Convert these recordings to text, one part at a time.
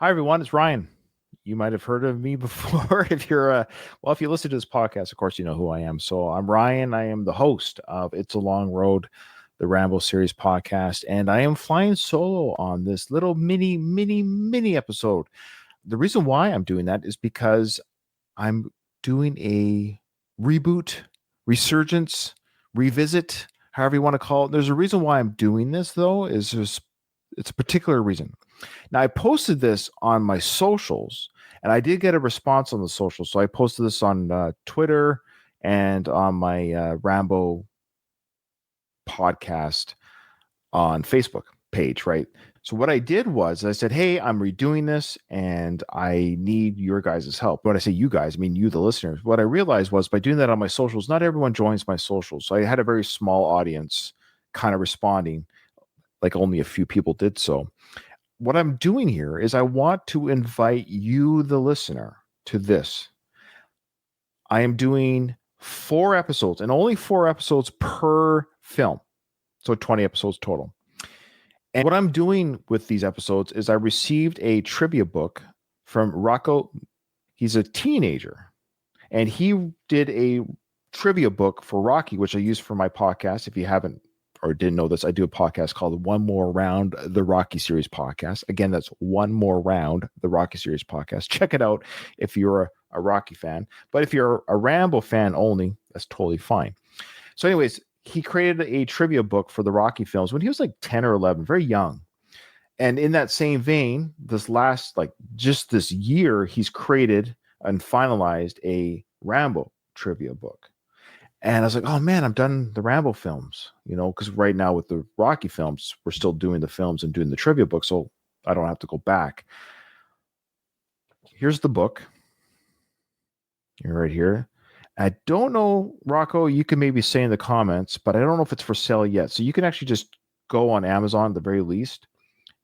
Hi, everyone. It's Ryan. You might have heard of me before if you listen to this podcast, of course, you know who I am. So I'm Ryan. I am the host of It's a Long Road, the Rambo series podcast, and I am flying solo on this little mini episode. The reason why I'm doing that is because I'm doing a reboot, resurgence, revisit, however you want to call it. There's a reason why I'm doing this, though, it's a particular reason. Now, I posted this on my socials, and I did get a response on the socials. So I posted this on Twitter and on my Rambo podcast on Facebook page, right? So what I did was I said, "Hey, I'm redoing this, and I need your guys' help." When I say you guys, I mean you, the listeners. What I realized was by doing that on my socials, not everyone joins my socials. So I had a very small audience kind of responding, like only a few people did so. What I'm doing here is I want to invite you, the listener, to this. I am doing 4 episodes and only 4 episodes per film. So 20 episodes total. And what I'm doing with these episodes is I received a trivia book from Rocco. He's a teenager and he did a trivia book for Rocky, which I use for my podcast. If you haven't or didn't know this, I do a podcast called One More Round, the Rocky Series podcast. Again, that's One More Round, the Rocky Series podcast. Check it out if you're a Rocky fan. But if you're a Rambo fan only, that's totally fine. So anyways, he created a trivia book for the Rocky films when he was like 10 or 11, very young. And in that same vein, just this year, he's created and finalized a Rambo trivia book. And I was like, oh man, I'm done the Rambo films, because right now with the Rocky films, we're still doing the films and doing the trivia book. So I don't have to go back. Here's the book. You're right here. I don't know, Rocco, you can maybe say in the comments, but I don't know if it's for sale yet. So you can actually just go on Amazon at the very least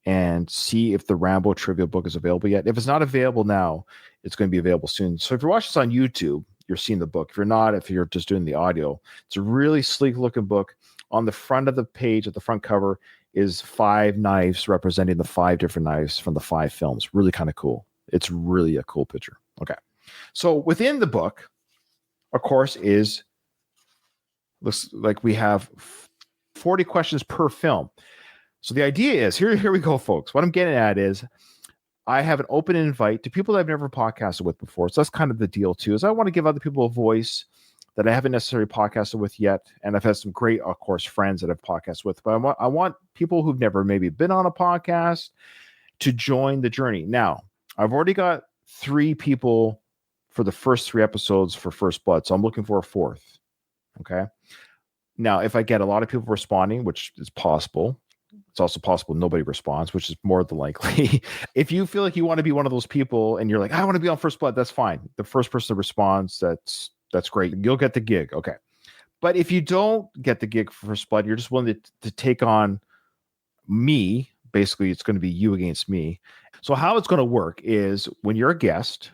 and see if the Rambo trivia book is available yet. If it's not available now, it's going to be available soon. So if you're watching this on YouTube, you're seeing the book. If you're not, if you're just doing the audio, it's a really sleek looking book. On the front of the page, at the front cover, is 5 knives representing the 5 different knives from the 5 films. Really kind of cool. It's really a cool picture. Okay. So within the book, of course, looks like we have 40 questions per film. So the idea is, here we go, folks. What I'm getting at is I have an open invite to people that I've never podcasted with before. So that's kind of the deal too, is I want to give other people a voice that I haven't necessarily podcasted with yet. And I've had some great, of course, friends that I've podcasted with, but I want people who've never maybe been on a podcast to join the journey. Now, I've already got 3 people for the first 3 episodes for First Blood. So I'm looking for a 4th. Okay. Now, if I get a lot of people responding, which is possible, it's also possible nobody responds, which is more than likely. If you feel like you want to be one of those people and you're like, I want to be on First Blood, that's fine. The first person that responds, that's great. You'll get the gig. Okay. But if you don't get the gig for First Blood, you're just willing to take on me. Basically, it's going to be you against me. So how it's going to work is when you're a guest,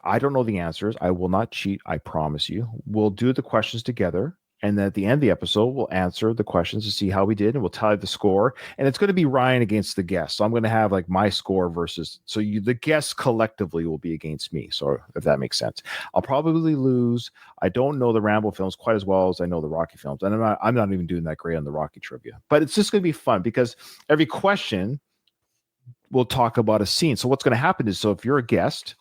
I don't know the answers. I will not cheat. I promise you. We'll do the questions together. And then at the end of the episode, we'll answer the questions to see how we did, and we'll tally the score. And it's going to be Ryan against the guest. So I'm going to have like my score versus, the guests collectively will be against me. So if that makes sense, I'll probably lose. I don't know the Rambo films quite as well as I know the Rocky films. And I'm not even doing that great on the Rocky trivia, but it's just going to be fun because every question we'll talk about a scene. So what's going to happen is, so if you're a guest,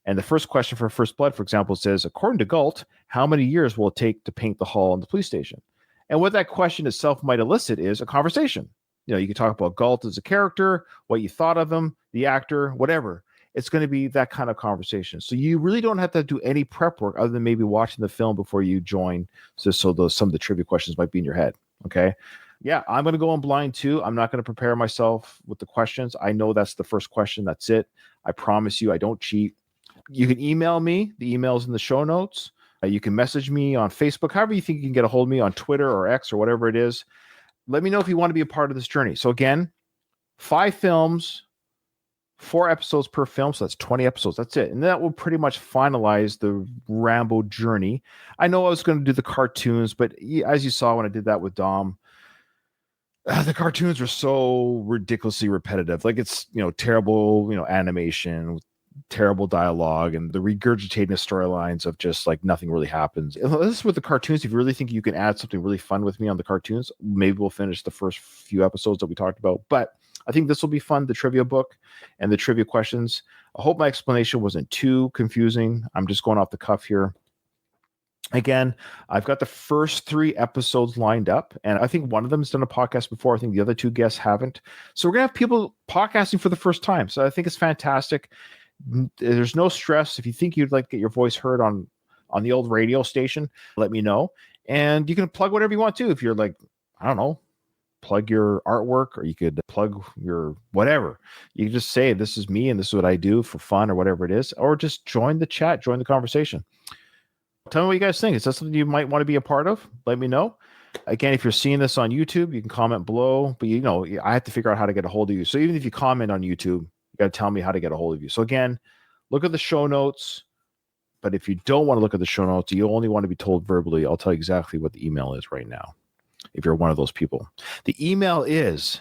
and the first question for First Blood, for example, says, according to Galt, how many years will it take to paint the hall in the police station? And what that question itself might elicit is a conversation. You can talk about Galt as a character, what you thought of him, the actor, whatever. It's going to be that kind of conversation. So you really don't have to do any prep work other than maybe watching the film before you join. So some of the trivia questions might be in your head. Okay. Yeah, I'm going to go in blind too. I'm not going to prepare myself with the questions. I know that's the first question. That's it. I promise you, I don't cheat. You can email me. The email's in the show notes. You can message me on Facebook, however you think you can get a hold of me, on Twitter or X or whatever it is. Let me know if you want to be a part of this journey. So again, 5 films, 4 episodes per film. So that's 20 episodes. That's it. And that will pretty much finalize the Rambo journey. I know I was going to do the cartoons, but as you saw when I did that with Dom, The cartoons were so ridiculously repetitive. Like it's, terrible, animation, terrible dialogue, and the regurgitating of storylines of just like nothing really happens. This is with the cartoons. If you really think you can add something really fun with me on the cartoons, maybe we'll finish the first few episodes that we talked about. But I think this will be fun, the trivia book and the trivia questions. I hope my explanation wasn't too confusing. I'm just going off the cuff here. Again, I've got the first 3 episodes lined up, and I think one of them has done a podcast before. I think the other 2 guests haven't. So we're going to have people podcasting for the first time. So I think it's fantastic. There's no stress. If you think you'd like to get your voice heard on the old radio station, let me know. And you can plug whatever you want to. If you're like, I don't know, plug your artwork, or you could plug your whatever. You can just say, this is me and this is what I do for fun or whatever it is, or just join the chat, join the conversation. Tell me what you guys think. Is that something you might want to be a part of? Let me know. Again, if you're seeing this on YouTube, you can comment below. But I have to figure out how to get a hold of you. So even if you comment on YouTube, you got to tell me how to get a hold of you. So again, look at the show notes. But if you don't want to look at the show notes, you only want to be told verbally, I'll tell you exactly what the email is right now, if you're one of those people. The email is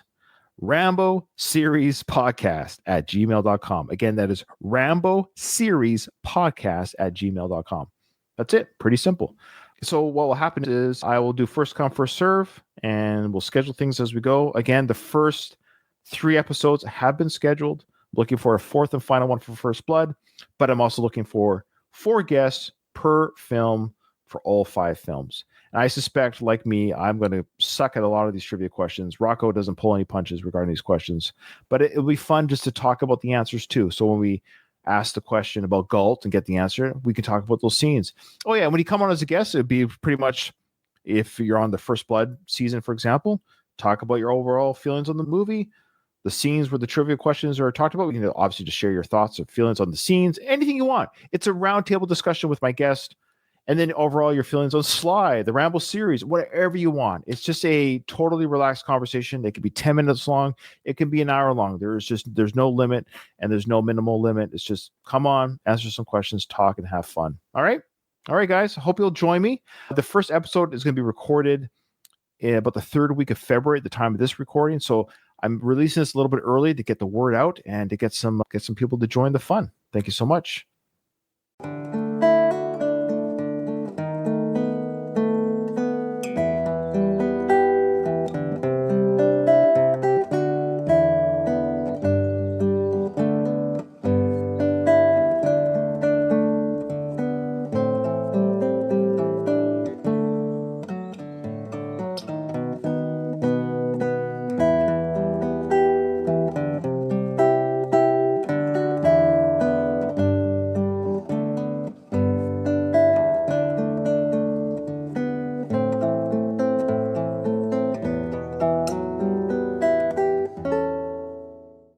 Rambo Series Podcast at gmail.com. Again, that is Rambo Series Podcast at gmail.com. That's it. Pretty simple. So what will happen is I will do first come, first serve, and we'll schedule things as we go. Again, the first 3 episodes have been scheduled. I'm looking for a 4th and final one for First Blood, but I'm also looking for 4 guests per film for all 5 films. And I suspect, like me, I'm going to suck at a lot of these trivia questions. Rocco doesn't pull any punches regarding these questions, but it'll be fun just to talk about the answers too. So when we ask the question about Galt and get the answer, we can talk about those scenes. Oh yeah, when you come on as a guest, it'd be pretty much, if you're on the First Blood season, for example, talk about your overall feelings on the movie, the scenes where the trivia questions are talked about. You can obviously just share your thoughts or feelings on the scenes, anything you want. It's a roundtable discussion with my guest. And then overall, your feelings on Sly, the Rambo series, whatever you want. It's just a totally relaxed conversation. It could be 10 minutes long. It can be an hour long. There's no limit, and there's no minimal limit. It's just come on, answer some questions, talk, and have fun. All right? All right, guys. I hope you'll join me. The first episode is going to be recorded in about the 3rd week of February at the time of this recording. So I'm releasing this a little bit early to get the word out and to get some people to join the fun. Thank you so much.